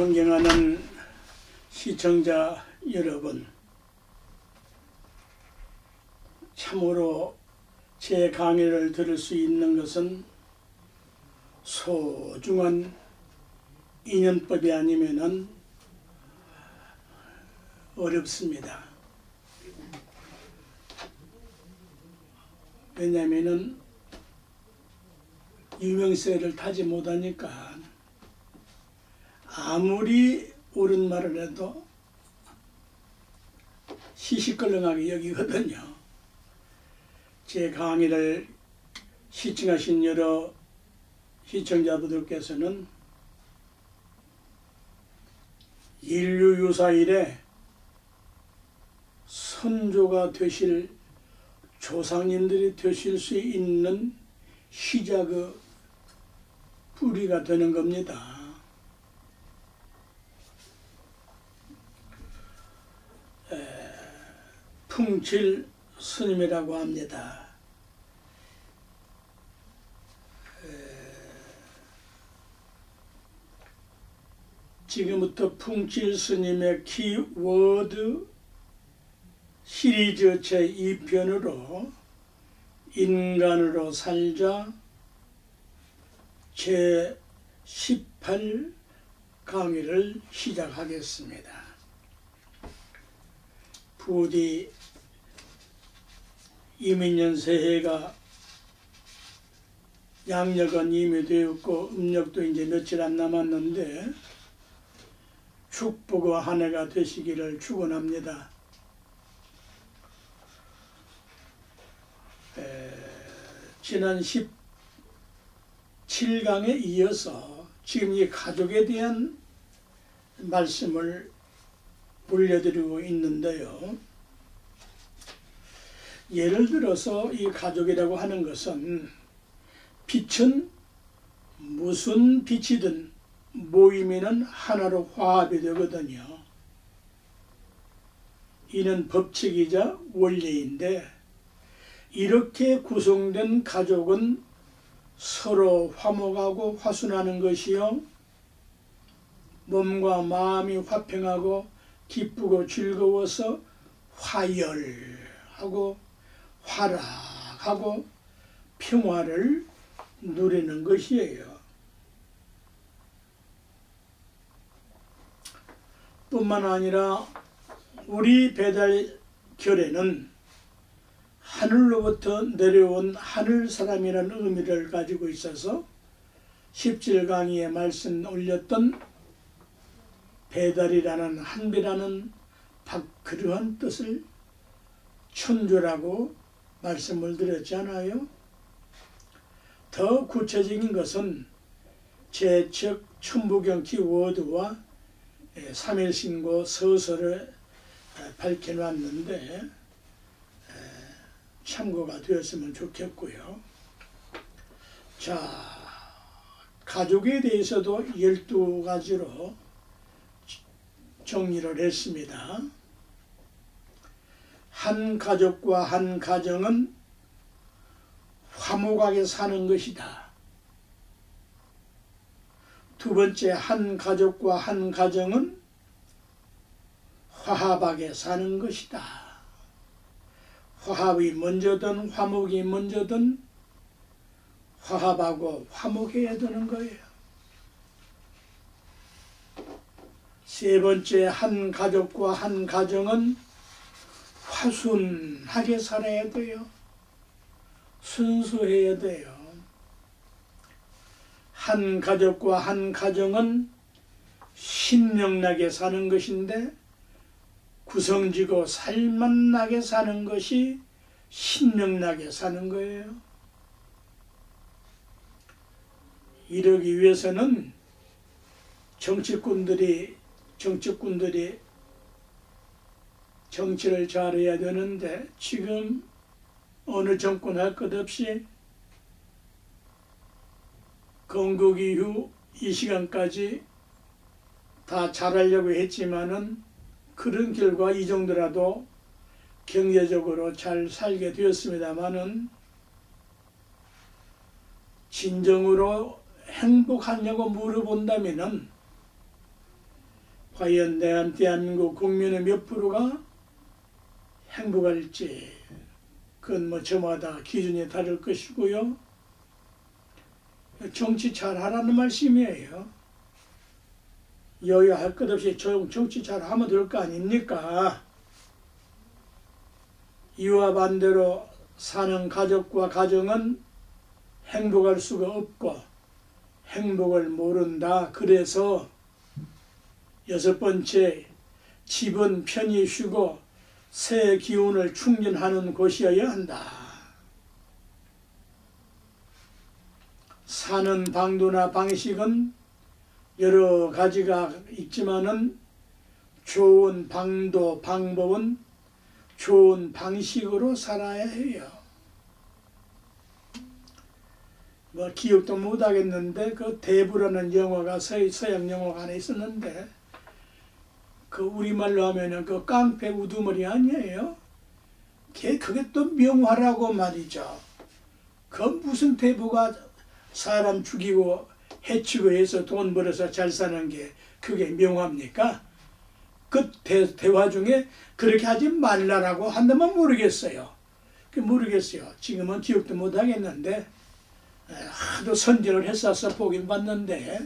존경하는 시청자 여러분, 참으로 제 강의를 들을 수 있는 것은 소중한 인연법이 아니면은 어렵습니다. 왜냐하면은 유명세를 타지 못하니까 아무리 옳은 말을 해도 시시껄렁하게 여기거든요. 제 강의를 시청하신 여러 시청자분들께서는 인류 유사 이래 선조가 되실 조상님들이 되실 수 있는 시작의 뿌리가 되는 겁니다. 풍칠 스님이라고 합니다. 지금부터 풍칠 스님의 키워드 시리즈 제2편으로 인간으로 살자 제18 강의를 시작하겠습니다. 부디 이민년 새해가 양력은 이미 되었고 음력도 이제 며칠 안 남았는데 축복의 한 해가 되시기를 축원합니다. 지난 17강에 이어서 지금 이 가족에 대한 말씀을 올려드리고 있는데요. 예를 들어서 이 가족이라고 하는 것은 빛은 무슨 빛이든 모이면 하나로 화합이 되거든요. 이는 법칙이자 원리인데 이렇게 구성된 가족은 서로 화목하고 화순하는 것이요, 몸과 마음이 화평하고 기쁘고 즐거워서 화열하고 화락하고 평화를 누리는 것이에요. 뿐만 아니라 우리 배달결에는 하늘로부터 내려온 하늘사람이라는 의미를 가지고 있어서 17강의에 말씀 올렸던 배달이라는 한비라는 그러한 뜻을 천주라고 말씀을 드렸잖아요. 더 구체적인 것은 제 책 천부경 키워드와 삼일신고 서서를 밝혀놨는데 참고가 되었으면 좋겠고요. 자, 가족에 대해서도 12가지로 정리를 했습니다. 한 가족과 한 가정은 화목하게 사는 것이다. 두 번째, 한 가족과 한 가정은 화합하게 사는 것이다. 화합이 먼저든 화목이 먼저든 화합하고 화목해야 되는 거예요. 세 번째, 한 가족과 한 가정은 화순하게 살아야 돼요. 순수해야 돼요. 한 가족과 한 가정은 신명나게 사는 것인데 구성지고 살맛나게 사는 것이 신명나게 사는 거예요. 이러기 위해서는 정치꾼들이 정치를 잘해야 되는데 지금 어느 정권 할 것 없이 건국 이후 이 시간까지 다 잘하려고 했지만은 그런 결과 이 정도라도 경제적으로 잘 살게 되었습니다마는 진정으로 행복하냐고 물어본다면은 과연 대한민국 국민의 몇 프로가 행복할지 그건 뭐 저마다 기준이 다를 것이고요. 정치 잘하라는 말씀이에요. 여야 할 것 없이 정치 잘하면 될 거 아닙니까? 이와 반대로 사는 가족과 가정은 행복할 수가 없고 행복을 모른다. 그래서 여섯 번째, 집은 편히 쉬고 새 기운을 충전하는 곳이어야 한다. 사는 방도나 방식은 여러 가지가 있지만은 좋은 방도, 방법은 좋은 방식으로 살아야 해요. 뭐 기억도 못 하겠는데 그 대부라는 영화가 서양 영화가 하나 있었는데 그 우리말로 하면은 그 깡패 우두머리 아니에요? 그게 또 명화라고 말이죠. 그 무슨 대부가 사람 죽이고 해치고 해서 돈 벌어서 잘 사는 게 그게 명화입니까? 그 대화 중에 그렇게 하지 말라라고 한다면 모르겠어요. 모르겠어요. 지금은 기억도 못 하겠는데 하도 선전을 했어서 보긴 봤는데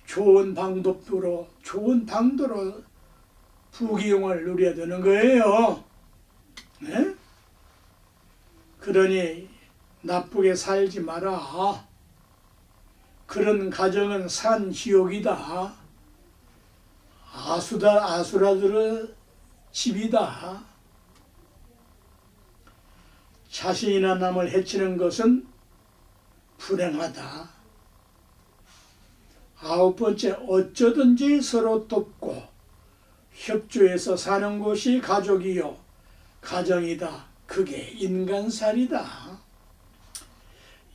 좋은 방법으로 좋은 방도로 부귀영화를 누려야 되는 거예요. 네? 그러니 나쁘게 살지 마라. 그런 가정은 산지옥이다. 아수라들의 집이다. 자신이나 남을 해치는 것은 불행하다. 아홉 번째, 어쩌든지 서로 돕고 협조해서 사는 곳이 가족이요 가정이다. 그게 인간살이다.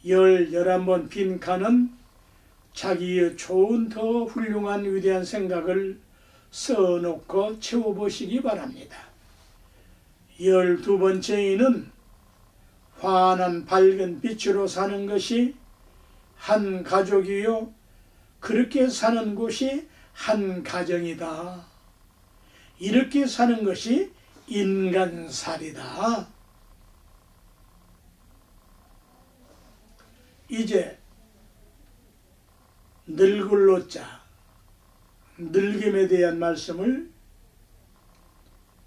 11번 빈칸은 자기의 좋은 더 훌륭한 위대한 생각을 써놓고 채워보시기 바랍니다. 12번째에는 환한 밝은 빛으로 사는 것이 한 가족이요 그렇게 사는 곳이 한 가정이다. 이렇게 사는 것이 인간살이다. 이제 늙을 노자, 늙음에 대한 말씀을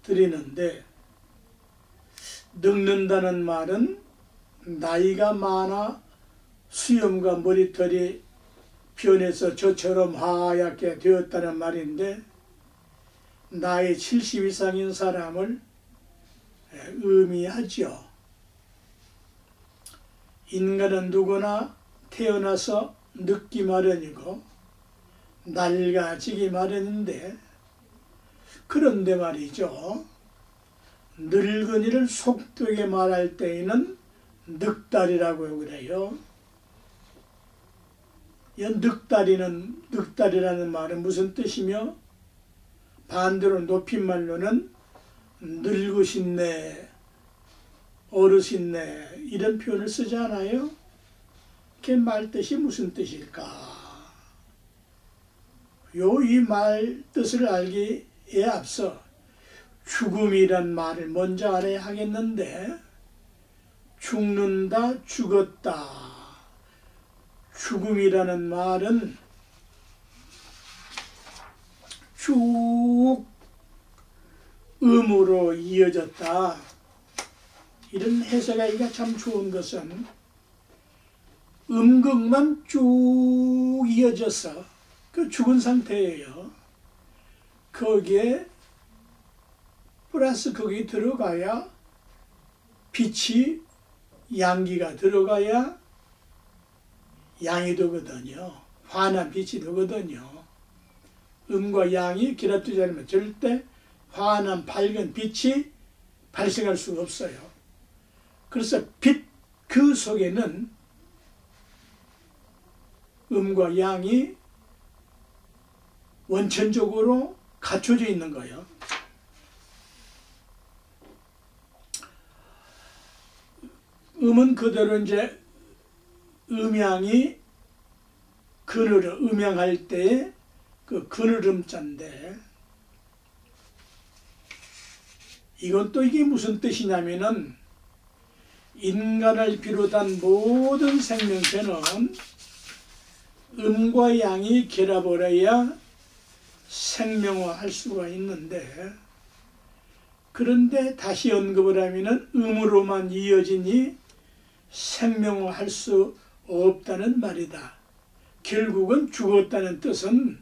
드리는데 늙는다는 말은 나이가 많아 수염과 머리털이 변해서 저처럼 하얗게 되었다는 말인데 나이 70 이상인 사람을 의미하죠. 인간은 누구나 태어나서 늙기 마련이고 낡아지기 마련인데 그런데 말이죠. 늙은이를 속되게 말할 때에는 늑다리라고 그래요. 이 늑다리라는 말은 무슨 뜻이며 반대로 높임말로는 늙으신네, 어르신네 이런 표현을 쓰지 않아요? 그 말뜻이 무슨 뜻일까? 이 말 뜻을 알기에 앞서 죽음이란 말을 먼저 알아야 하겠는데 죽는다, 죽었다. 죽음이라는 말은 쭉 음으로 이어졌다. 이런 해석하기가 참 좋은 것은 음극만 쭉 이어져서 그 죽은 상태예요. 거기에 플러스 거기 들어가야 빛이 양기가 들어가야 양이 되거든요. 환한 빛이 되거든요. 음과 양이 결합되지 않으면 절대 환한 밝은 빛이 발생할 수가 없어요. 그래서 빛 그 속에는 음과 양이 원천적으로 갖춰져 있는 거예요. 음은 그대로 이제 음양이 그늘 음양할 때의 그 그늘음자인데, 이건 또 이게 무슨 뜻이냐면은 인간을 비롯한 모든 생명체는 음과 양이 결합을 해야 생명화할 수가 있는데, 그런데 다시 언급을 하면은 음으로만 이어지니 생명화할 수 없다는 말이다. 결국은 죽었다는 뜻은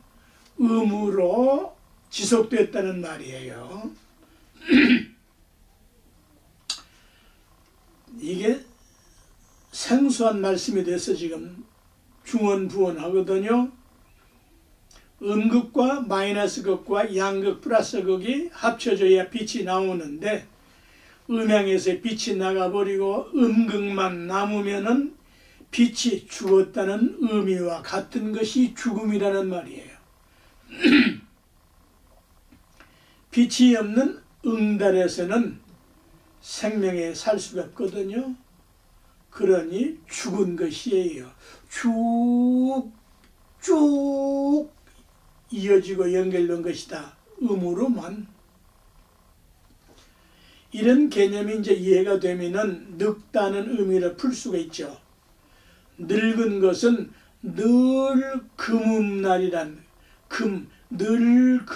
음으로 지속됐다는 말이에요. 이게 생소한 말씀이 돼서 지금 중언부언하거든요. 음극과 마이너스 극과 양극 플러스 극이 합쳐져야 빛이 나오는데, 음양에서 빛이 나가버리고 음극만 남으면은 빛이 죽었다는 의미와 같은 것이 죽음이라는 말이에요. 빛이 없는 응달에서는 생명에 살 수가 없거든요. 그러니 죽은 것이에요. 쭉 이어지고 연결된 것이다. 음으로만. 이런 개념이 이제 이해가 되면은 늙다는 의미를 풀 수가 있죠. 늙은 것은 늘 금음날이란 늘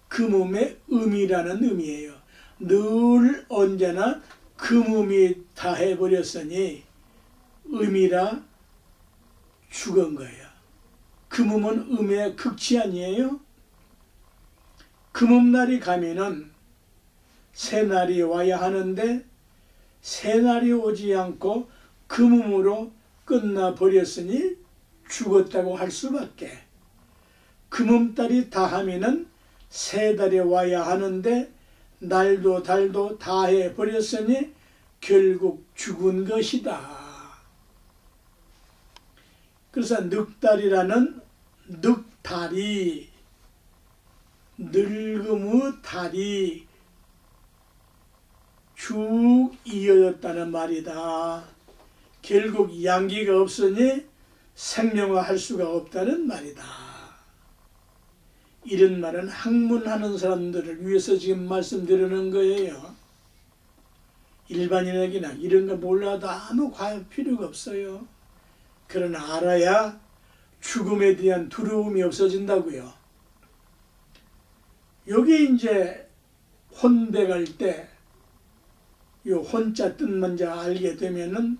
금음의 음이라는 의미예요. 늘 언제나 금음이 다해버렸으니 음이라 죽은 거예요. 금음은 음의 극치 아니에요? 금음날이 가면은 새날이 와야 하는데 새날이 오지 않고 금음으로 끝나버렸으니 죽었다고 할 수밖에. 금음달이 다하면은 새달이 와야 하는데 날도 달도 다해버렸으니 결국 죽은 것이다. 그래서 늙달이라는 늙달이, 늙음의 달이 쭉 이어졌다는 말이다. 결국 양기가 없으니 생명화할 수가 없다는 말이다. 이런 말은 학문하는 사람들을 위해서 지금 말씀드리는 거예요. 일반인에게나 이런 거 몰라도 아무 과연 필요가 없어요. 그러나 알아야 죽음에 대한 두려움이 없어진다고요. 여기 이제 혼백할 때 이 혼자 뜻만 자 알게 되면은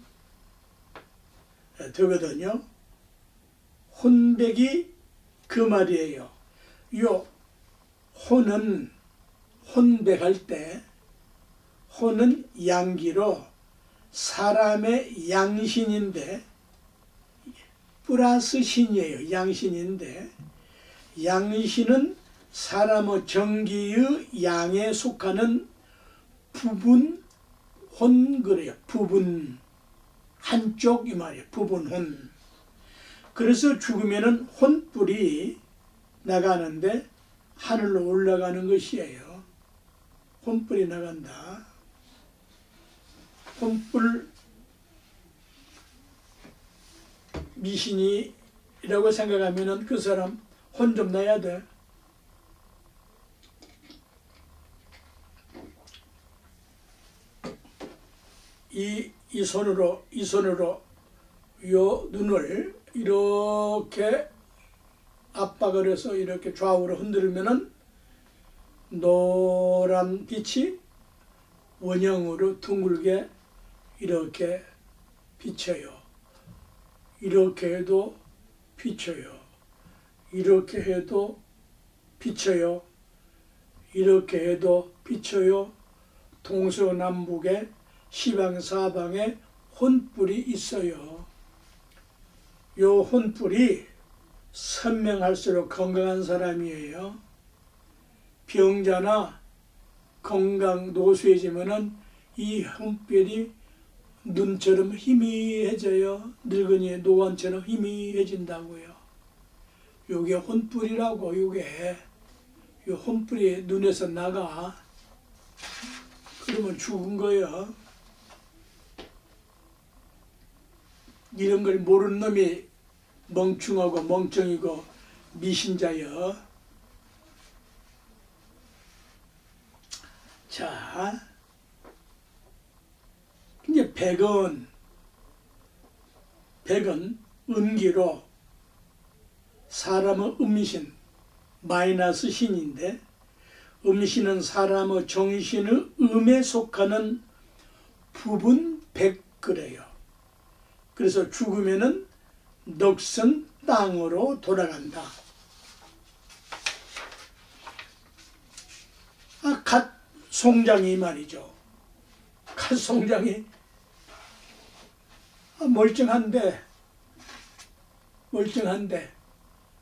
되거든요. 혼백이 그 말이에요. 요 혼은 혼백할 때 혼은 양기로 사람의 양신인데 플러스 신이에요. 양신인데 양신은 사람의 정기의 양에 속하는 부분 혼 그래요. 부분 한쪽 이 말이에요. 부분 혼. 그래서 죽으면은 혼불이 나가는데 하늘로 올라가는 것이에요. 혼불이 나간다. 혼불 미신이라고 생각하면은 그 사람 혼 좀 나야 돼. 이 손으로 요 눈을 이렇게 압박을 해서 이렇게 좌우로 흔들면은 노란 빛이 원형으로 둥글게 이렇게 비쳐요. 이렇게 해도 비쳐요. 이렇게 해도 비쳐요. 이렇게 해도 비쳐요. 동서남북에 시방사방에 혼불이 있어요. 요 혼불이 선명할수록 건강한 사람이에요. 병자나 건강 노쇠지면은 이 혼불이 눈처럼 희미해져요. 늙은이의 노안처럼 희미해진다고요. 요게 혼불이라고. 요게 요 혼불이 눈에서 나가. 그러면 죽은 거예요. 이런 걸 모르는 놈이 멍충하고 멍청이고 미신자여. 자, 이제 백은 음기로 사람의 음신, 마이너스 신인데, 음신은 사람의 정신의 음에 속하는 부분 백그래요. 그래서 죽으면은 넋은 땅으로 돌아간다. 갓 송장이 말이죠. 갓 송장이 멀쩡한데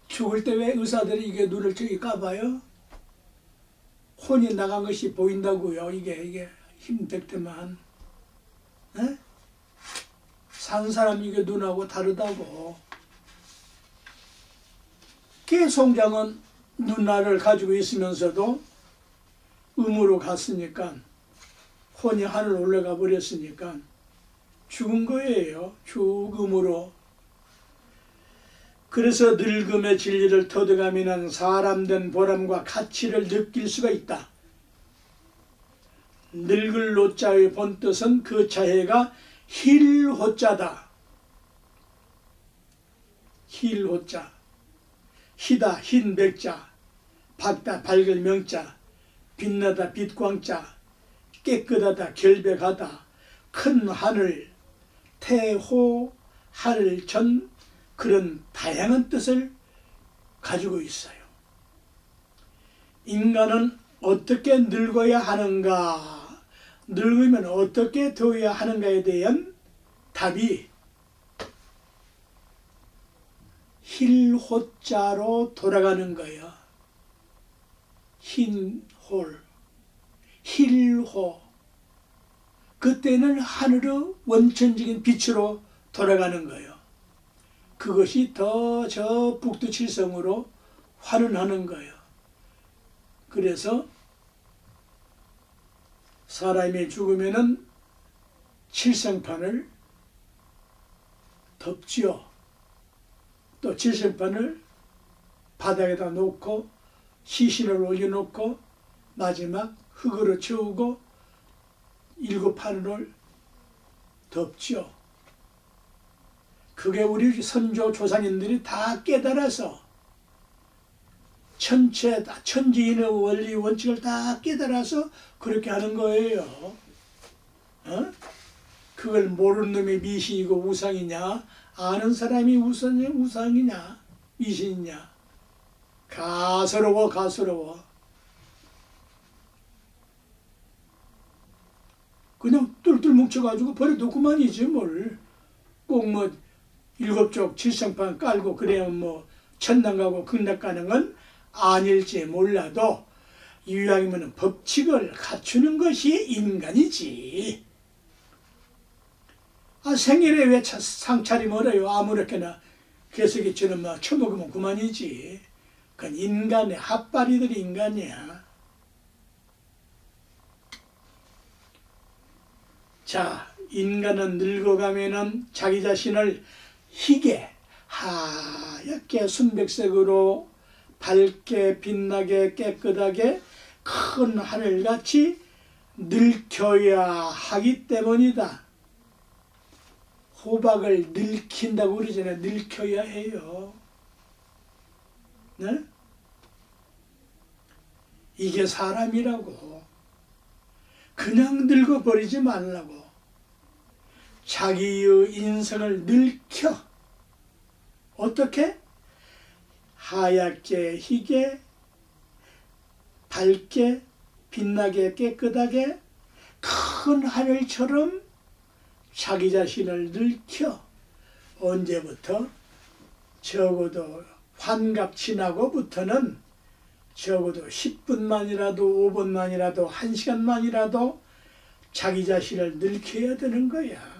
죽을 때 왜 의사들이 이게 눈을 저기 까봐요? 혼이 나간 것이 보인다고요. 이게 힘들 때만. 에? 산 사람 이게 눈하고 다르다고. 개송장은 눈알을 가지고 있으면서도 음으로 갔으니까, 혼이 하늘 올라가 버렸으니까 죽은 거예요. 죽음으로. 그래서 늙음의 진리를 터득하면 사람된 보람과 가치를 느낄 수가 있다. 늙을 노자의 본뜻은 그 자해가 힐호자다. 힐호자. 희다 흰 백자, 밝다 밝을 명자, 빛나다 빛광자, 깨끗하다 결백하다, 큰 하늘, 태호, 하늘천, 그런 다양한 뜻을 가지고 있어요. 인간은 어떻게 늙어야 하는가, 늙으면 어떻게 되어야 하는가에 대한 답이 힐호자로 돌아가는 거예요. 흰홀, 힐호. 그때는 하늘의 원천적인 빛으로 돌아가는 거예요. 그것이 더 저 북두칠성으로 환원하는 거예요. 그래서 사람이 죽으면은 칠성판을 덮지요. 또 칠성판을 바닥에다 놓고 시신을 올려놓고 마지막 흙으로 채우고 일곱 판을 덮지요. 그게 우리 선조 조상님들이 다 깨달아서 천지인의 원리 원칙을 다 깨달아서 그렇게 하는 거예요. 그걸 모르는 놈이 미신이고 우상이냐, 아는 사람이 우상이냐 미신이냐. 가스러워. 그냥 뚫뚫 뭉쳐가지고 버려두고만이지 뭘. 꼭 뭐 일곱쪽 칠성판 깔고 그래야 뭐 천당 가고 극락 가는 건 아닐지 몰라도 이왕이면 법칙을 갖추는 것이 인간이지. 생일에 왜 상차림 얼어요? 아무렇게나 개석이처럼 막 처먹으면 그만이지. 그건 인간의 핫바리들이 인간이야. 자, 인간은 늙어가면은 자기 자신을 희게 하얗게 순백색으로 밝게 빛나게 깨끗하게 큰 하늘같이 늙혀야 하기 때문이다. 호박을 늙힌다고 그러잖아요. 늙혀야 해요. 네? 이게 사람이라고. 그냥 늙어버리지 말라고. 자기의 인생을 늙혀. 어떻게? 하얗게 희게 밝게 빛나게 깨끗하게 큰 하늘처럼 자기 자신을 늙혀. 언제부터? 적어도 환갑 지나고부터는 적어도 10분만이라도 5분만이라도 1시간만이라도 자기 자신을 늙혀야 되는 거야.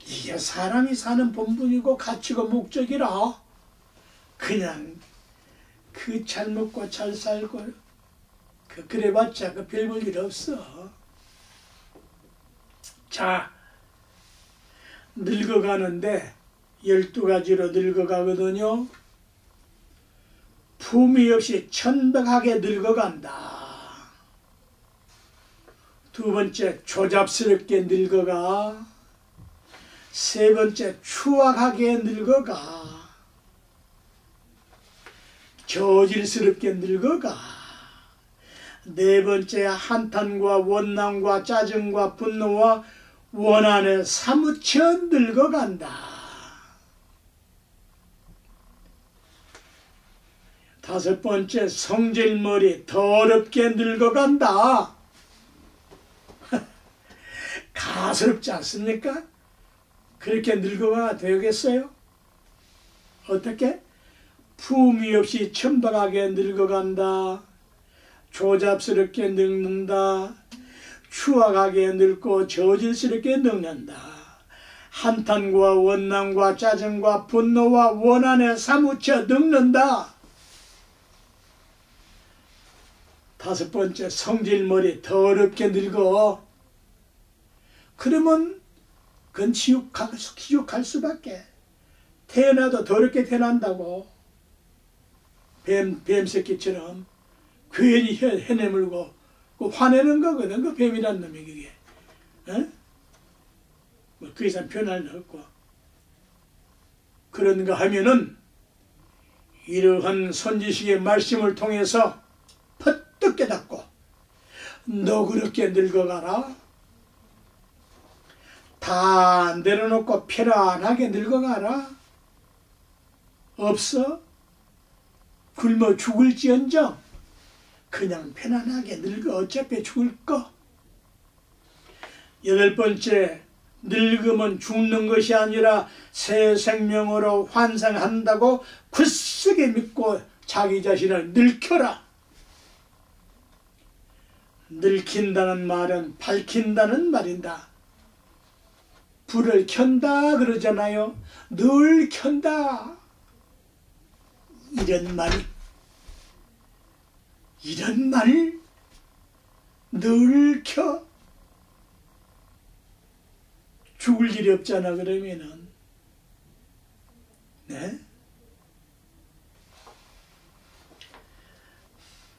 이게 사람이 사는 본분이고 가치고 목적이라. 그냥 그 잘 먹고 잘 살고 그래봤자 그 별 볼 일 없어. 자, 늙어가는데 12가지로 늙어가거든요. 품위 없이 천박하게 늙어간다. 두 번째, 조잡스럽게 늙어가. 세 번째, 추악하게 늙어가. 저질스럽게 늙어가. 네 번째, 한탄과 원망과 짜증과 분노와 원한에 사무쳐 늙어간다. 다섯 번째, 성질머리 더럽게 늙어간다. 가스럽지 않습니까? 그렇게 늙어가 되겠어요? 어떻게? 품위 없이 천박하게 늙어간다. 조잡스럽게 늙는다. 추악하게 늙고 저질스럽게 늙는다. 한탄과 원망과 짜증과 분노와 원한에 사무쳐 늙는다. 다섯 번째, 성질머리 더럽게 늙어. 그러면 그건 지옥 갈 수밖에. 태어나도 더럽게 태어난다고. 뱀새끼처럼 괜히 해내물고 화내는 거거든. 그 뱀이란 놈이 그게. 뭐 그 이상 표현할 수 없고. 그런가 하면은 이러한 선지식의 말씀을 통해서 퍼뜩 깨닫고 너그럽게 늙어가라. 다 내려놓고 편안하게 늙어가라. 없어? 굶어 죽을지언정 그냥 편안하게 늙어. 어차피 죽을 거. 여덟 번째, 늙으면 죽는 것이 아니라 새 생명으로 환생한다고 굳세게 믿고 자기 자신을 늙혀라. 늙힌다는 말은 밝힌다는 말이다. 불을 켠다 그러잖아요. 늘 켠다. 이런 말 늘 켜. 죽을 일이 없잖아 그러면은. 네?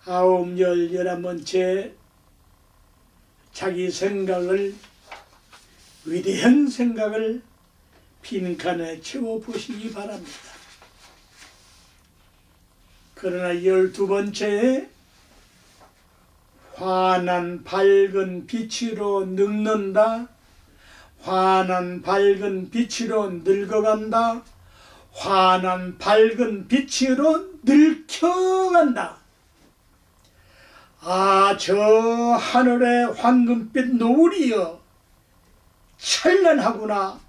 아홉, 열, 11번째, 자기 생각을, 위대한 생각을 빈칸에 채워보시기 바랍니다. 그러나 12번째에 환한 밝은 빛으로 늙는다. 환한 밝은 빛으로 늙어간다. 환한 밝은 빛으로 늙혀간다. 아, 저 하늘의 황금빛 노을이여 찬란하구나.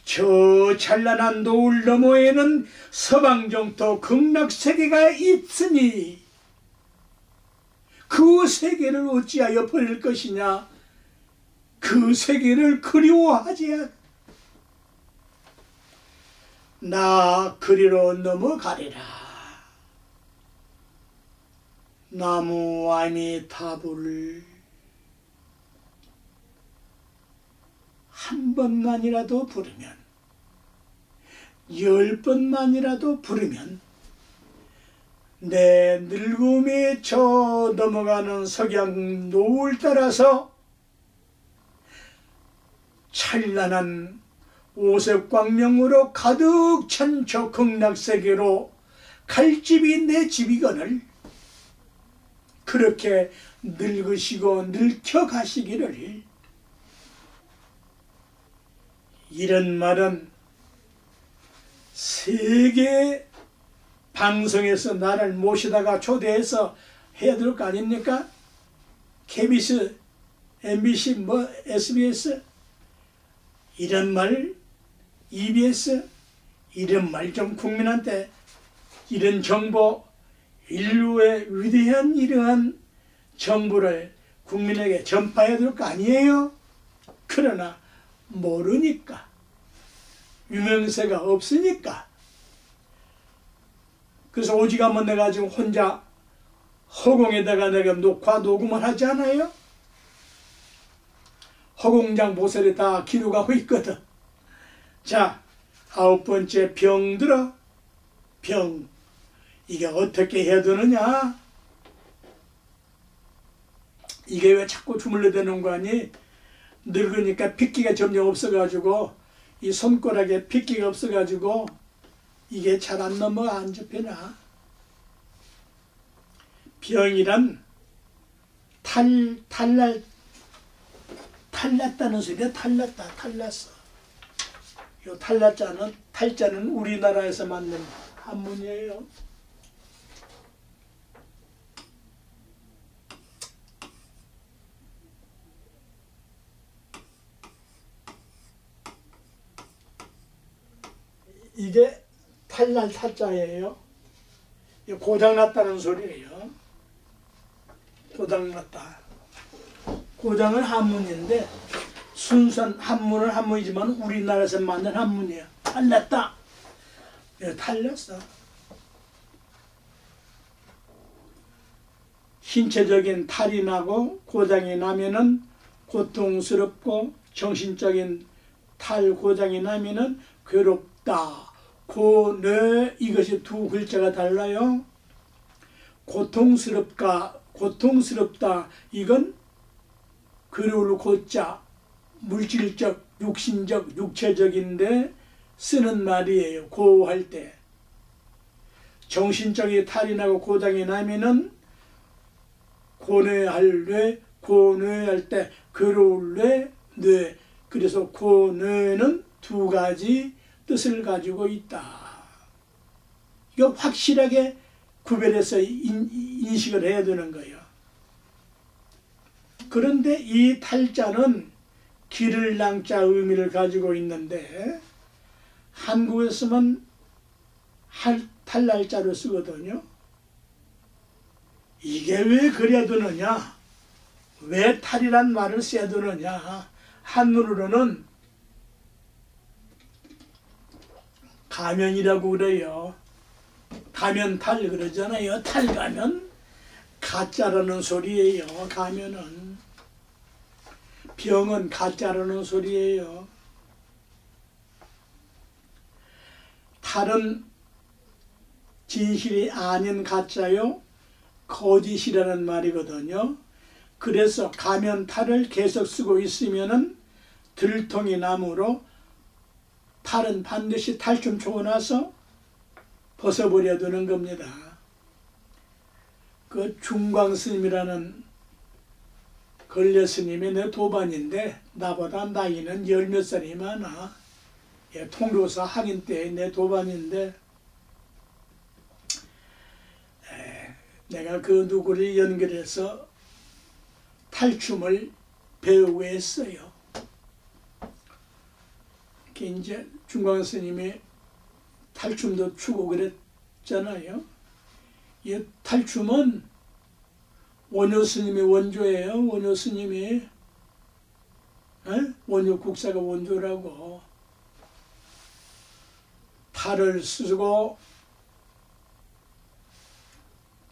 저 찬란한 노을 너머에는 서방정토 극락세계가 있으니 그 세계를 어찌하여 버릴 것이냐. 그 세계를 그리워하지. 나 그리로 넘어가리라. 나무 아미타불 한 번만이라도 부르면, 10번만이라도 부르면 내 늙음이 저 넘어가는 석양 노을 따라서 찬란한 오색광명으로 가득 찬 저 극락세계로 갈 집이 내 집이거늘 그렇게 늙으시고 늙혀가시기를. 이런 말은 세계 방송에서 나를 모시다가 초대해서 해야 될 거 아닙니까? KBS, MBC, SBS 이런 말, EBS 이런 말 좀 국민한테 이런 정보, 인류의 위대한 이러한 정보를 국민에게 전파해야 될 거 아니에요? 그러나 모르니까, 유명세가 없으니까. 그래서 오직 한번 내가 지금 혼자 허공에다가 내가 녹음을 하지 않아요? 허공장 모서리 다 기록하고 있거든. 자, 9번째 병들어. 병. 이게 어떻게 해야 되느냐? 이게 왜 자꾸 주물러 대는 거 아니? 늙으니까 핏기가 점점 없어가지고 이 손가락에 핏기가 없어가지고 이게 잘 안 넘어가. 안 접혀나. 병이란 탈났다는 소리야. 탈났어. 요 탈자는 우리나라에서 만든 한문이에요. 이게 탈날 탈자예요. 고장났다는 소리예요. 고장났다. 고장은 한문인데 순수한 한문은 한문이지만 우리나라에서 만든 한문이야. 탈났다. 탈렸어. 신체적인 탈이 나고 고장이 나면은 고통스럽고 정신적인 탈 고장이 나면은 괴롭다. 고뇌 이것이 두 글자가 달라요. 고통스럽다 이건 괴로울 고자 물질적 육신적 육체적인데 쓰는 말이에요. 고할 때. 정신적인 탈이 나고 고장이 나면은 고뇌할 뇌, 고뇌할 때 괴로울 뇌. 그래서 고뇌는 두 가지 뜻을 가지고 있다. 이거 확실하게 구별해서 인식을 해야 되는 거예요. 그런데 이 탈자는 기를 낭자 의미를 가지고 있는데 한국에서만 탈날자로 쓰거든요. 이게 왜 그래야 되느냐? 왜 탈이란 말을 써야 되느냐? 한문으로는 가면이라고 그래요. 가면탈 그러잖아요. 탈가면 가짜라는 소리예요. 가면은 병은 가짜라는 소리예요. 탈은 진실이 아닌 가짜요. 거짓이라는 말이거든요. 그래서 가면탈을 계속 쓰고 있으면은 들통이 나므로 탈은 반드시 탈춤 추고 나서 벗어버려야 되는 겁니다. 그 중광스님이라는 걸려스님이 내 도반인데 나보다 나이는 10몇 살이 많아. 통로사 학인 때 내 도반인데 내가 그 누구를 연결해서 탈춤을 배우고 했어요. 이제 중광스님이 탈춤도 추고 그랬잖아요. 이 탈춤은 원효 스님이 원조예요. 원효 스님이 원효 국사가 원조라고. 탈을 쓰고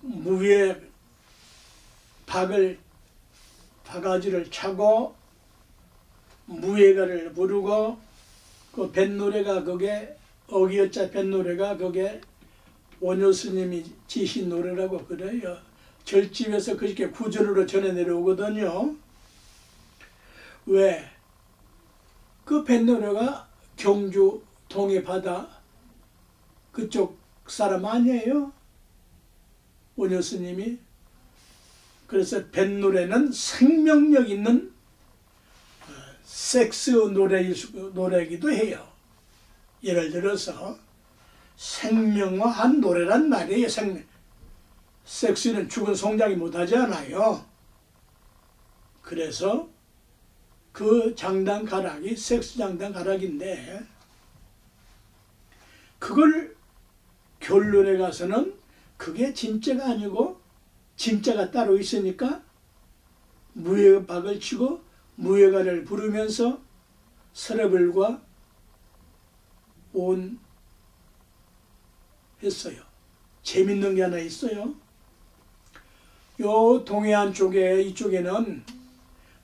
무에 바가지를 차고 무예가를 부르고 그 뱃노래가 그게 어기어자 뱃노래가 그게 원효 스님이 지신 노래라고 그래요. 절집에서 그렇게 구전으로 전해 내려오거든요. 왜? 그 뱃노래가 경주 동해 바다 그쪽 사람 아니에요? 원효 스님이. 그래서 뱃노래는 생명력 있는 섹스 노래이기도 해요. 예를 들어서 생명화한 노래란 말이에요. 섹스는 죽은 송장이 못하지 않아요. 그래서 그 장단 가락이 섹스 장단 가락인데 그걸 결론에 가서는 그게 진짜가 아니고 진짜가 따로 있으니까 무예박을 치고 무예가를 부르면서 서러블과 온 했어요. 재밌는 게 하나 있어요. 요 동해안 쪽에 이쪽에는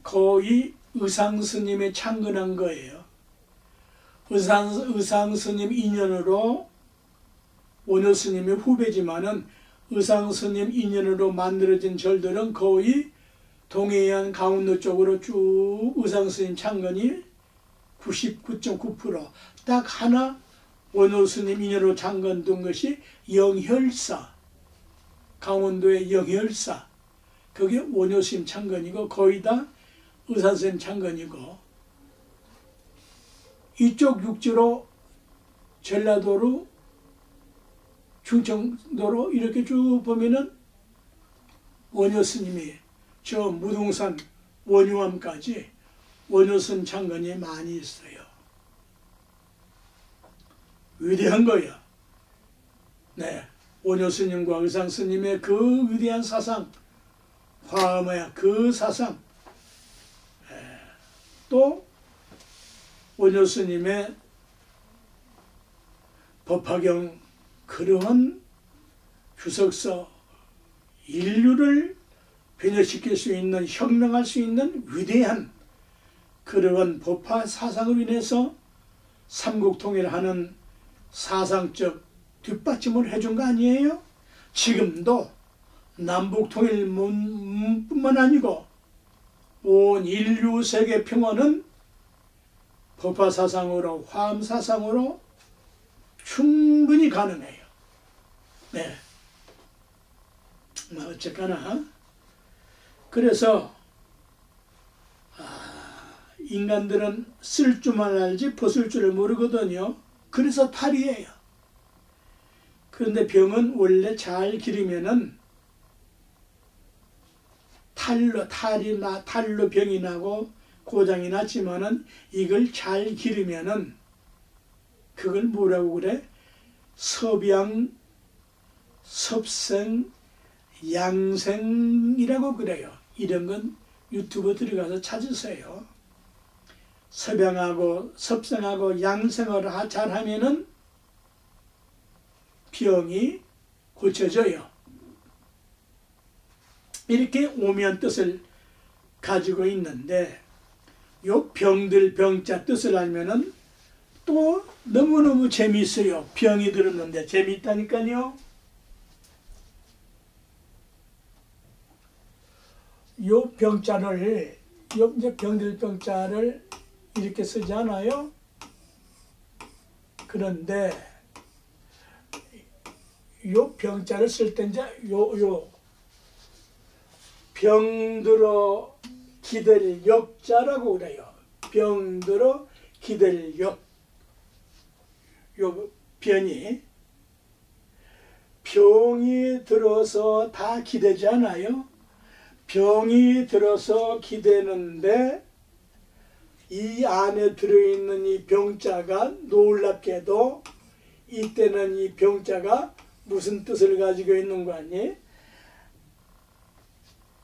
거의 의상 스님이 창건한 거예요. 의상스님 인연으로 원효스님의 후배지만은 의상스님 인연으로 만들어진 절들은 거의 동해안 강원도 쪽으로 쭉 의상스님 창건이 99.9%, 딱 하나 원효스님 인연으로 창건된 것이 영혈사, 강원도의 영혈사, 그게 원효스님 창건이고 거의 다 의상스님 창건이고, 이쪽 육지로 전라도로 충청도로 이렇게 쭉 보면은 원효스님이 저 무등산 원유암까지 원효스님 창건이 많이 있어요. 위대한 거야. 네, 원효스님과 의상스님의 그 위대한 사상, 화엄의 그 사상, 또 원효스님의 법화경 그러한 주석서, 인류를 변혁시킬 수 있는, 혁명할 수 있는 위대한 그러한 법화 사상으로 인해서 삼국통일하는 사상적 뒷받침을 해준 거 아니에요? 지금도 남북통일뿐만 아니고 온 인류 세계 평화는 법화 사상으로, 화엄 사상으로 충분히 가능해요. 네. 어쨌거나 그래서 인간들은 쓸 줄만 알지 벗을 줄을 모르거든요. 그래서 탈이에요. 그런데 병은 원래 잘 기르면은 탈로 병이 나고 고장이 났지만은 이걸 잘 기르면은 그걸 뭐라고 그래? 섭양, 섭생, 양생이라고 그래요. 이런 건 유튜브 들어가서 찾으세요. 섭양하고 섭생하고 양생을 잘하면은 병이 고쳐져요. 이렇게 오면 뜻을 가지고 있는데 요 병들 병자 뜻을 알면은 또 너무너무 재미있어요. 병이 들었는데 재미있다니까요. 요 병자를, 요 이제 병들 병자를 이렇게 쓰지 않아요? 그런데 요 병자를 쓸 때 이제 요 병들어 기댈 역자라고 그래요. 병들어 기댈 역. 요 병이 들어서 다 기대지 않아요? 병이 들어서 기대는데 이 안에 들어있는 이 병자가 놀랍게도 이때는 이 병자가 무슨 뜻을 가지고 있는 거 아니?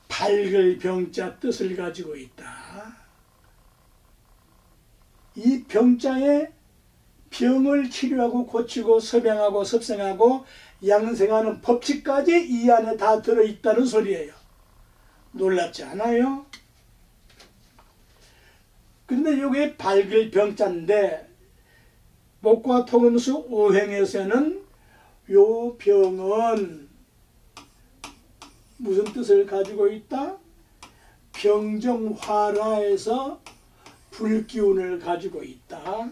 밝을 병자 뜻을 가지고 있다. 이 병자에 병을 치료하고 고치고 섭양하고 섭생하고 양생하는 법칙까지 이 안에 다 들어있다는 소리예요. 놀랍지 않아요? 근데 이게 밝을 병자인데 목과 통음수 오행에서는 요 병은 무슨 뜻을 가지고 있다? 병정화라에서 불기운을 가지고 있다.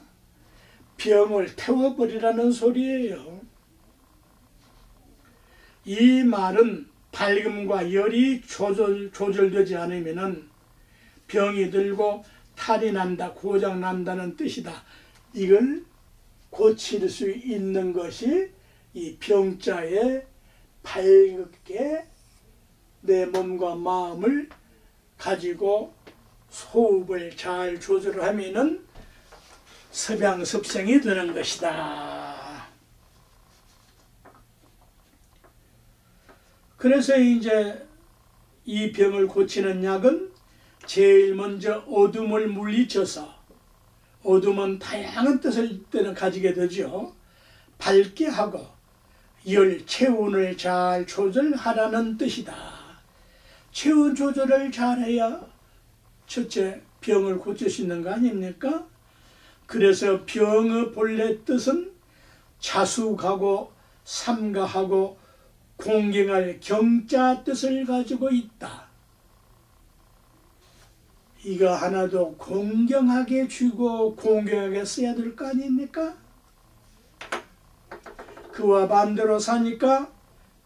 병을 태워버리라는 소리예요. 이 말은 밝음과 열이 조절되지 않으면 병이 들고 탈이 난다, 고장 난다는 뜻이다. 이걸 고칠 수 있는 것이 이 병자의 밝게 내 몸과 마음을 가지고 호흡을 잘 조절하면은 섭양섭생이 되는 것이다. 그래서 이제 이 병을 고치는 약은 제일 먼저 어둠을 물리쳐서, 어둠은 다양한 뜻을 때는 가지게 되죠. 밝게 하고 열, 체온을 잘 조절하라는 뜻이다. 체온 조절을 잘해야 첫째 병을 고칠 수 있는 거 아닙니까? 그래서 병의 본래 뜻은 자숙하고 삼가하고 공경할 경자 뜻을 가지고 있다. 이거 하나도 공경하게 쥐고 공경하게 써야 될 거 아닙니까? 그와 반대로 사니까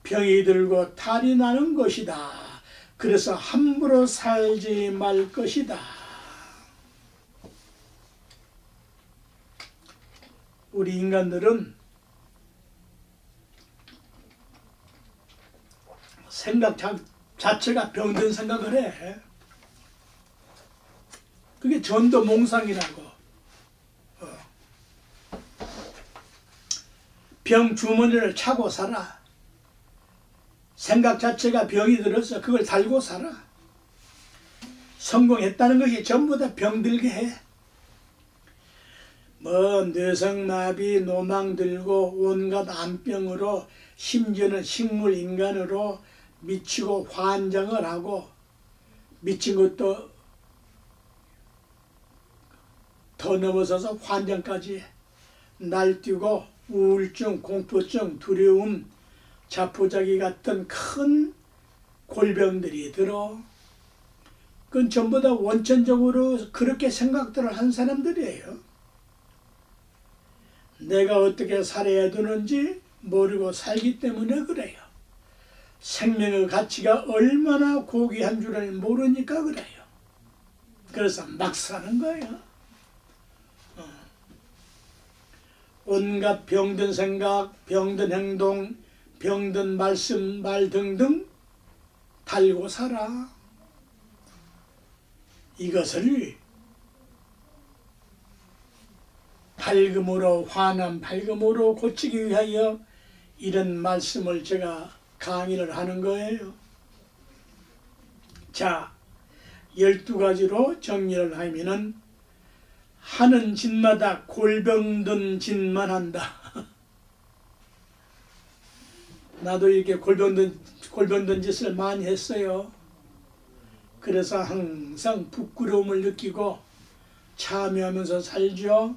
병이 들고 탈이 나는 것이다. 그래서 함부로 살지 말 것이다. 우리 인간들은 생각 자체가 병든 생각을 해. 그게 전도몽상이라고. 병 주머니를 차고 살아. 생각 자체가 병이 들어서 그걸 달고 살아. 성공했다는 것이 전부 다 병들게 해. 뭐 뇌성마비, 노망 들고 온갖 암병으로 심지어는 식물인간으로 미치고 환장을 하고 미친 것도 더 넘어서서 환장까지 날뛰고 우울증, 공포증, 두려움, 자포자기 같은 큰 골병들이 들어. 그건 전부 다 원천적으로 그렇게 생각들을 한 사람들이에요. 내가 어떻게 살아야 되는지 모르고 살기 때문에 그래요. 생명의 가치가 얼마나 고귀한 줄을 모르니까 그래요. 그래서 막 사는 거예요. 온갖 병든 생각, 병든 행동, 병든 말씀, 말 등등 달고 살아. 이것을 밝음으로, 환한 밝음으로 고치기 위하여 이런 말씀을 제가 강의를 하는 거예요. 자, 12가지로 정리를 하면은 하는 짓마다 골병든 짓만 한다. 나도 이렇게 골병든 짓을 많이 했어요. 그래서 항상 부끄러움을 느끼고 참여하면서 살죠.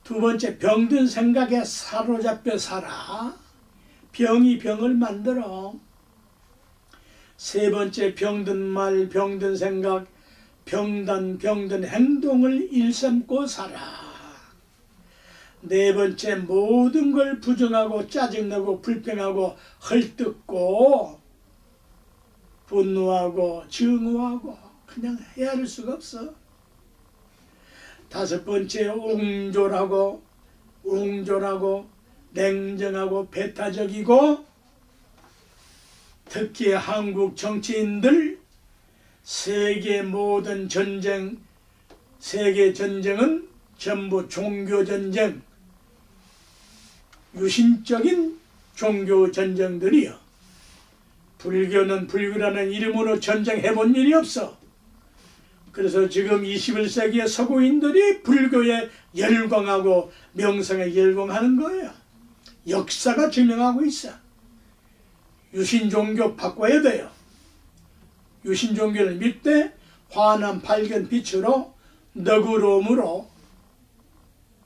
두 번째, 병든 생각에 사로잡혀 살아. 병이 병을 만들어. 세 번째, 병든 말, 병든 생각, 병든 행동을 일삼고 살아. 네 번째, 모든 걸 부정하고 짜증나고 불평하고 헐뜯고 분노하고 증오하고 그냥 헤아릴 수가 없어. 다섯 번째, 옹졸하고 냉정하고 배타적이고 특히 한국 정치인들 세계 모든 전쟁, 세계 전쟁은 전부 종교 전쟁, 유신적인 종교 전쟁들이요. 불교는 불교라는 이름으로 전쟁해 본 일이 없어. 그래서 지금 21세기의 서구인들이 불교에 열광하고 명성에 열광하는 거예요. 역사가 증명하고 있어. 유신종교 바꿔야 돼요. 유신종교를 믿되 환한 밝은 빛으로 너그러움으로,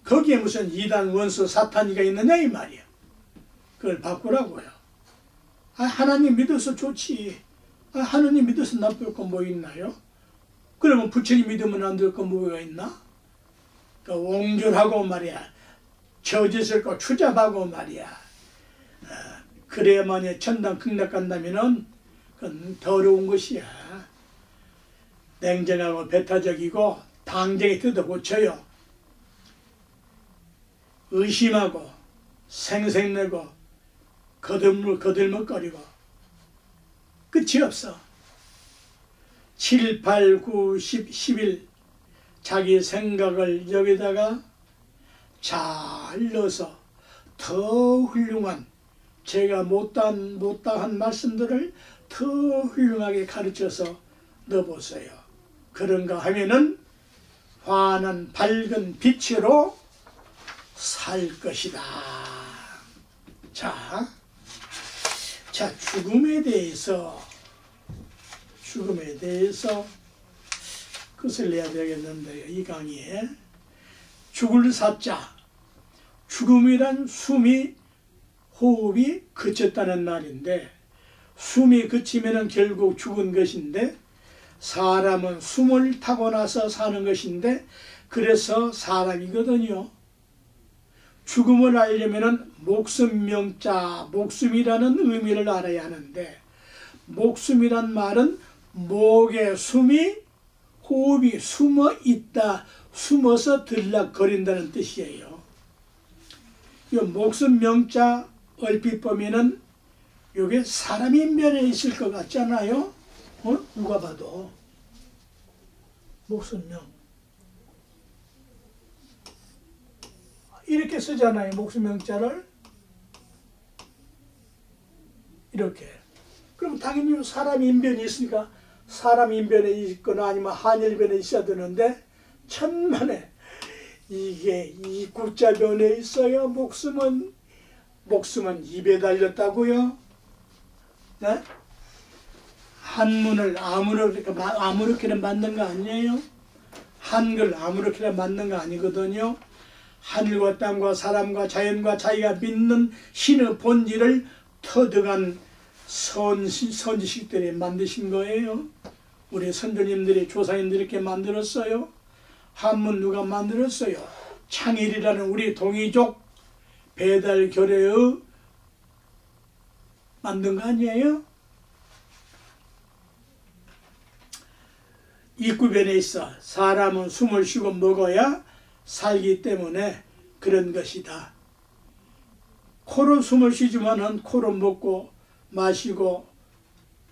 거기에 무슨 이단 원수 사탄이가 있느냐 이 말이야. 그걸 바꾸라고요. 하나님 믿어서 좋지. 하나님 믿어서 나쁠 거 뭐 있나요? 그러면 부처님 믿으면 안 될 거 뭐가 있나? 그러니까 옹졸하고 말이야, 저짓을 거 추잡하고 말이야, 그래야만이 천당 극락 간다면은 그건 더러운 것이야. 냉정하고 배타적이고 당쟁이 뜯어 고쳐요. 의심하고 생색내고 거들먹거리고 끝이 없어. 7, 8, 9, 10, 11 자기 생각을 여기다가 잘 넣어서 더 훌륭한, 제가 못다한 말씀들을 더 훌륭하게 가르쳐서 넣어보세요. 그런가 하면은 환한 밝은 빛으로 살 것이다. 자, 죽음에 대해서 끝을 내야 되겠는데요. 이 강의에 죽을 사자, 죽음이란 숨이 호흡이 그쳤다는 말인데 숨이 그치면 결국 죽은 것인데 사람은 숨을 타고 나서 사는 것인데 그래서 사람이거든요. 죽음을 알려면 목숨 명자, 목숨이라는 의미를 알아야 하는데 목숨이란 말은 목에 숨이 호흡이 숨어 있다, 숨어서 들락거린다는 뜻이에요. 이 목숨 명자 얼핏 보면은 이게 사람이 면에 있을 것 같잖아요. 누가 봐도 목숨명 이렇게 쓰잖아요. 목숨명자를 이렇게. 그럼 당연히 사람 인변이 있으니까 사람 인변에 있거나 아니면 한일변에 있어야 되는데 천만에 이게 이 구자변에 있어요. 목숨은 입에 달렸다고요. 네? 한문을 아무렇게나 만든 거 아니에요. 한글 아무렇게나 만든 거 아니거든요. 하늘과 땅과 사람과 자연과 자기가 믿는 신의 본질을 터득한 선지식들이 만드신 거예요. 우리 선조님들이 조상님들이 이렇게 만들었어요. 한문 누가 만들었어요? 창일이라는 우리 동이족 배달교례의 만든 거 아니에요? 입구변에 있어 사람은 숨을 쉬고 먹어야 살기 때문에 그런 것이다. 코로 숨을 쉬지만은 코로 먹고 마시고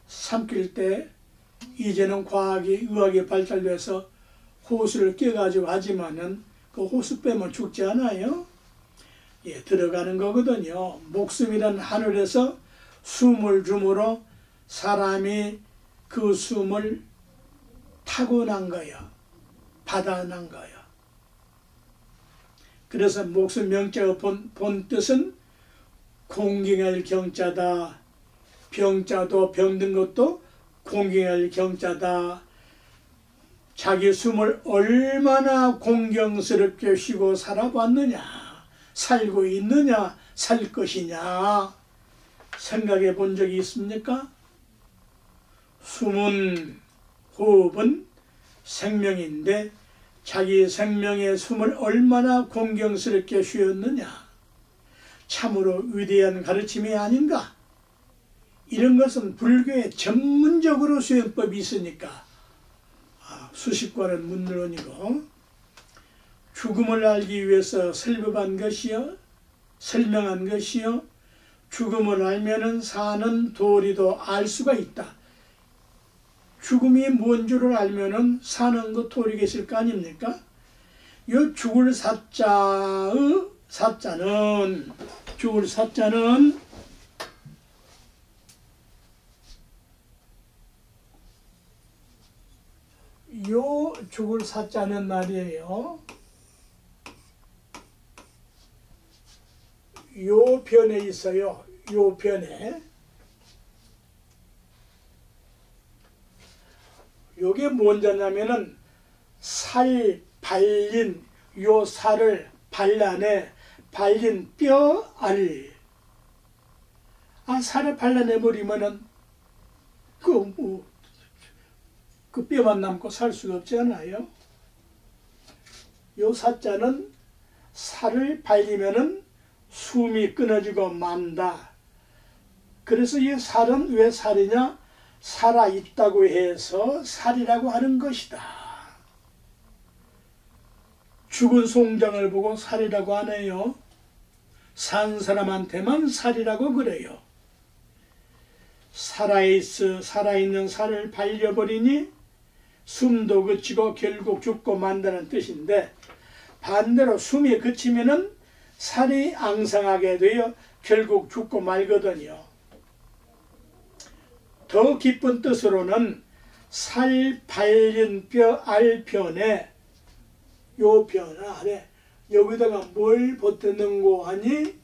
삼킬 때 이제는 과학이 의학이 발달돼서 호수를 껴가지고 하지만은 그 호수 빼면 죽지 않아요. 예, 들어가는 거거든요. 목숨이란 하늘에서 숨을 줌으로 사람이 그 숨을 타고난 거예요. 받아난 거예요. 그래서 목숨 명자의 본 뜻은 공경할 경자다. 병자도 병든 것도 공경할 경자다. 자기 숨을 얼마나 공경스럽게 쉬고 살아봤느냐, 살고 있느냐, 살 것이냐 생각해 본 적이 있습니까? 숨은 호흡은 생명인데 자기 생명의 숨을 얼마나 공경스럽게 쉬었느냐, 참으로 위대한 가르침이 아닌가. 이런 것은 불교에 전문적으로 수행법이 있으니까 수십과는 물론이고 죽음을 알기 위해서 설명한 것이요, 죽음을 알면은 사는 도리도 알 수가 있다. 죽음이 뭔 줄을 알면은 사는 그 도리가 있을 거 아닙니까? 이 죽을 사자는 요 죽을 사자는 말이에요. 요 편에 있어요. 요 편에. 요게 뭔 자냐면은 살 발린 요 살을 발라내 발린 뼈 알. 살을 발라내 버리면은 그 뼈만 남고 살 수가 없잖아요. 요 사자는 살을 발리면은 숨이 끊어지고 만다. 그래서 이 살은 왜 살이냐? 살아있다고 해서 살이라고 하는 것이다. 죽은 송장을 보고 살이라고 하네요. 산 사람한테만 살이라고 그래요. 살아있는 살을 발려버리니 숨도 그치고 결국 죽고 만다는 뜻인데, 반대로 숨이 그치면은 살이 앙상하게 되어 결국 죽고 말거든요. 더 깊은 뜻으로는 살 발린 뼈 알 편에 요 편 아래 여기다가 뭘 보태는고 하니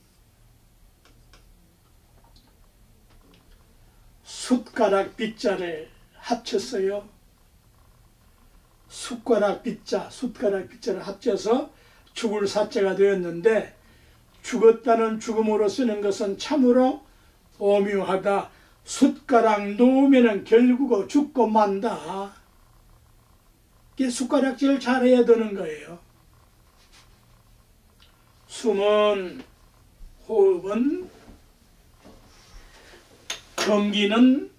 숫가락 빗자를 합쳤어요. 숟가락 빗자를 합쳐서 죽을 사자가 되었는데, 죽었다는 죽음으로 쓰는 것은 참으로 오묘하다. 숟가락 놓으면 결국 죽고 만다. 이게 숟가락질 잘해야 되는 거예요. 숨은, 호흡은, 경기는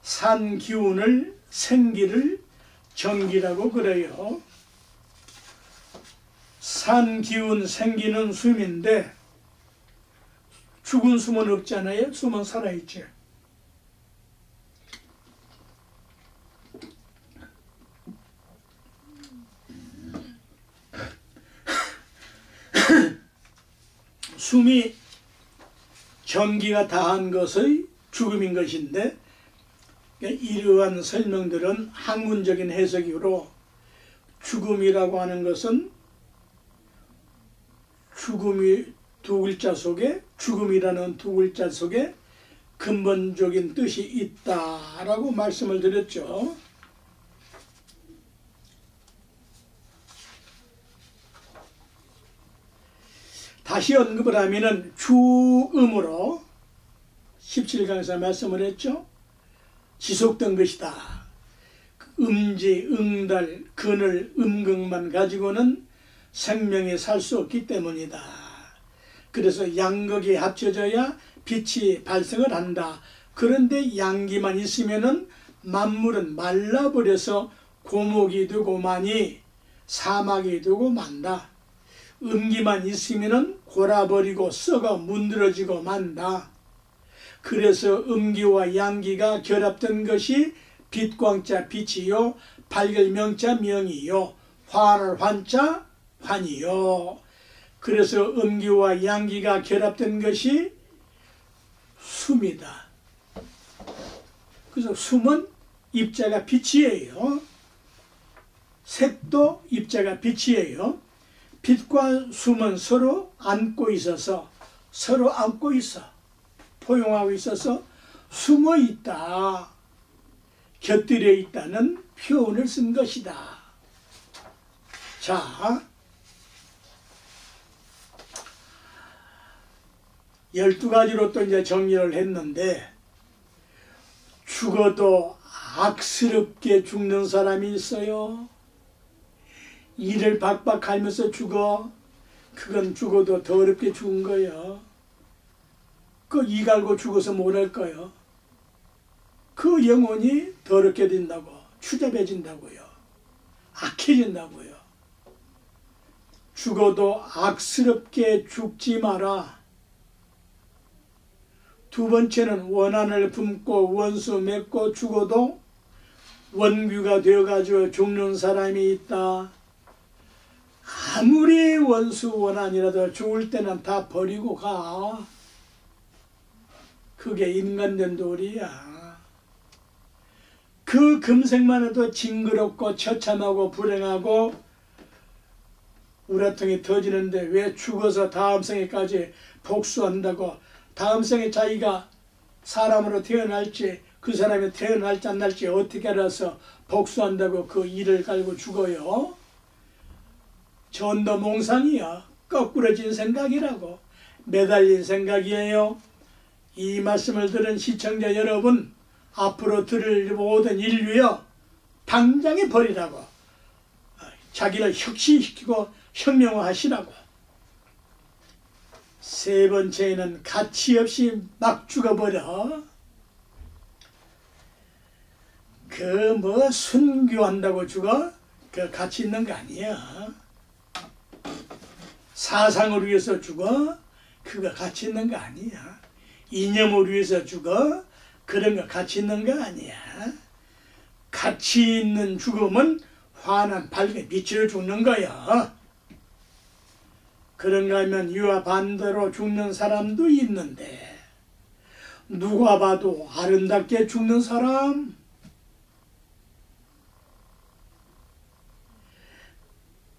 산 기운을, 생기를 정기라고 그래요. 산 기운, 생기는 숨인데 죽은 숨은 없잖아요. 숨은 살아있지. 숨이 전기가 다한 것의 죽음인 것인데, 이러한 설명들은 학문적인 해석이므로 죽음이라고 하는 것은 죽음이 두 글자 속에, 죽음이라는 두 글자 속에 근본적인 뜻이 있다라고 말씀을 드렸죠. 다시 언급을 하면은 주음으로 17강에서 말씀을 했죠. 지속된 것이다. 음지, 응달, 근을, 음극만 가지고는 생명이 살 수 없기 때문이다. 그래서 양극이 합쳐져야 빛이 발생을 한다. 그런데 양기만 있으면은 만물은 말라버려서 고목이 되고 마니 사막이 되고 만다. 음기만 있으면은 골아버리고 썩어 문드러지고 만다. 그래서 음기와 양기가 결합된 것이 빛광자 빛이요, 밝을 명자 명이요, 환할 환자 환이요. 그래서 음기와 양기가 결합된 것이 숨이다. 그래서 숨은 입자가 빛이에요. 색도 입자가 빛이에요. 빛과 숨은 서로 안고 있어서, 서로 안고 있어, 포용하고 있어서 숨어 있다, 곁들여 있다는 표현을 쓴 것이다. 자, 12가지로 또 이제 정리를 했는데, 죽어도 악스럽게 죽는 사람이 있어요. 이를 박박 갈면서 죽어. 그건 죽어도 더럽게 죽은 거예요. 그 이 갈고 죽어서 뭘 할 거예요? 그 영혼이 더럽게 된다고, 추잡해진다고요. 악해진다고요. 죽어도 악스럽게 죽지 마라. 두 번째는 원한을 품고 원수 맺고 죽어도 원규가 되어가지고 죽는 사람이 있다. 아무리 원수 원한이라도 죽을 때는 다 버리고 가. 그게 인간된 도리야. 그 금생만 해도 징그럽고 처참하고 불행하고 우라통이 터지는데 왜 죽어서 다음 생에까지 복수한다고, 다음 생에 자기가 사람으로 태어날지 그 사람이 태어날지 안 날지 어떻게 알아서 복수한다고 그 이를 갈고 죽어요? 전도몽상이야. 거꾸러진 생각이라고, 매달린 생각이에요. 이 말씀을 들은 시청자 여러분, 앞으로 들을 모든 인류여, 당장에 버리라고, 자기를 혁신시키고 혁명화하시라고. 세 번째는 가치 없이 막 죽어버려. 그 뭐 순교한다고 죽어? 그 가치 있는 거 아니야. 사상을 위해서 죽어? 그거 가치 있는 거 아니야. 이념을 위해서 죽어? 그런 거 가치 있는 거 아니야. 가치 있는 죽음은 환한 밝게 빛으로 죽는 거야. 그런가 하면 이와 반대로 죽는 사람도 있는데, 누가 봐도 아름답게 죽는 사람,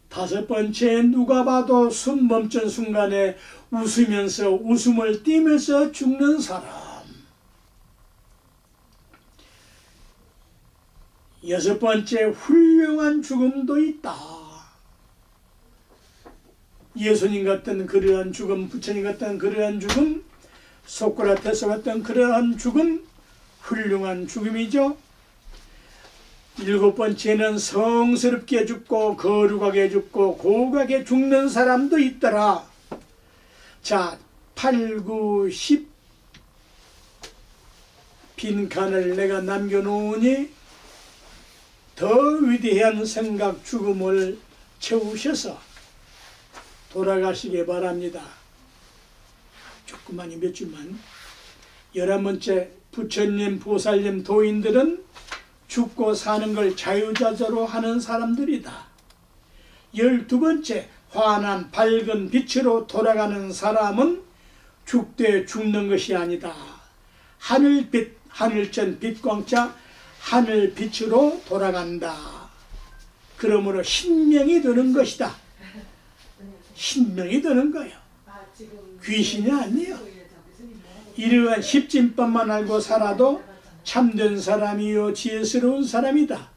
다섯 번째, 누가 봐도 숨 멈춘 순간에 웃으면서 웃음을 띠면서 죽는 사람. 여섯 번째, 훌륭한 죽음도 있다. 예수님 같은 그러한 죽음, 부처님 같은 그러한 죽음, 소크라테스 같은 그러한 죽음, 훌륭한 죽음이죠. 일곱 번째는 성스럽게 죽고 거룩하게 죽고 고하게 죽는 사람도 있더라. 자, 8, 9, 10 빈칸을 내가 남겨놓으니 더 위대한 생각 죽음을 채우셔서 돌아가시기 바랍니다. 조금만이 몇 줄만. 11번째, 부처님, 보살님, 도인들은 죽고 사는 걸 자유자재로 하는 사람들이다. 12번째, 환한 밝은 빛으로 돌아가는 사람은 죽되 죽는 것이 아니다. 하늘빛, 하늘전 빛광자, 하늘빛으로 돌아간다. 그러므로 신명이 드는 것이다. 신명이 드는 거예요. 귀신이 아니에요. 이러한 십진법만 알고 살아도 참된 사람이요 지혜스러운 사람이다.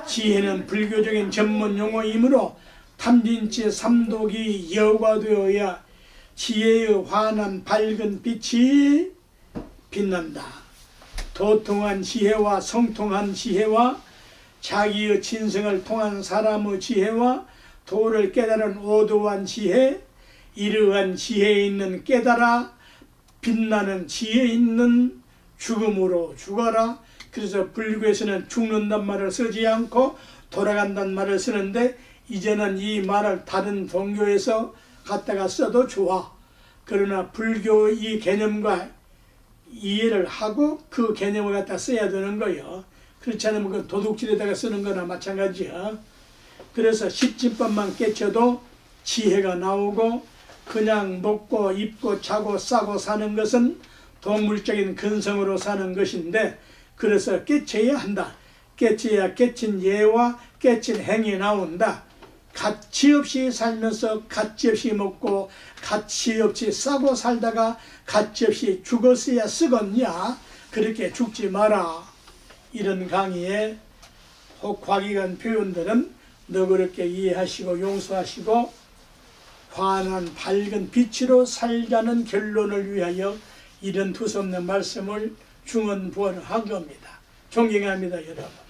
지혜는 불교적인 전문 용어이므로 탐진치 삼독이 여과되어야 지혜의 환한 밝은 빛이 빛난다. 도통한 지혜와 성통한 지혜와 자기의 진성을 통한 사람의 지혜와 도를 깨달은 오도한 지혜, 이러한 지혜에 있는 깨달아 빛나는 지혜 있는 죽음으로 죽어라. 그래서 불교에서는 죽는단 말을 쓰지 않고 돌아간단 말을 쓰는데, 이제는 이 말을 다른 종교에서 갖다가 써도 좋아. 그러나 불교 이 개념과 이해를 하고 그 개념을 갖다 써야 되는 거예요. 그렇지 않으면 그 도둑질에다가 쓰는 거나 마찬가지야. 그래서 십진법만 깨쳐도 지혜가 나오고, 그냥 먹고 입고 자고 싸고 사는 것은 동물적인 근성으로 사는 것인데, 그래서 깨쳐야 한다. 깨쳐야 깨친 예와 깨친 행이 나온다. 가치 없이 살면서 가치 없이 먹고 가치 없이 싸고 살다가 가치 없이 죽었어야 쓰겄냐? 그렇게 죽지 마라. 이런 강의에 혹 과기관 표현들은 너그럽게 이해하시고 용서하시고 환한 밝은 빛으로 살자는 결론을 위하여 이런 두서없는 말씀을 중언부언한 겁니다. 존경합니다, 여러분.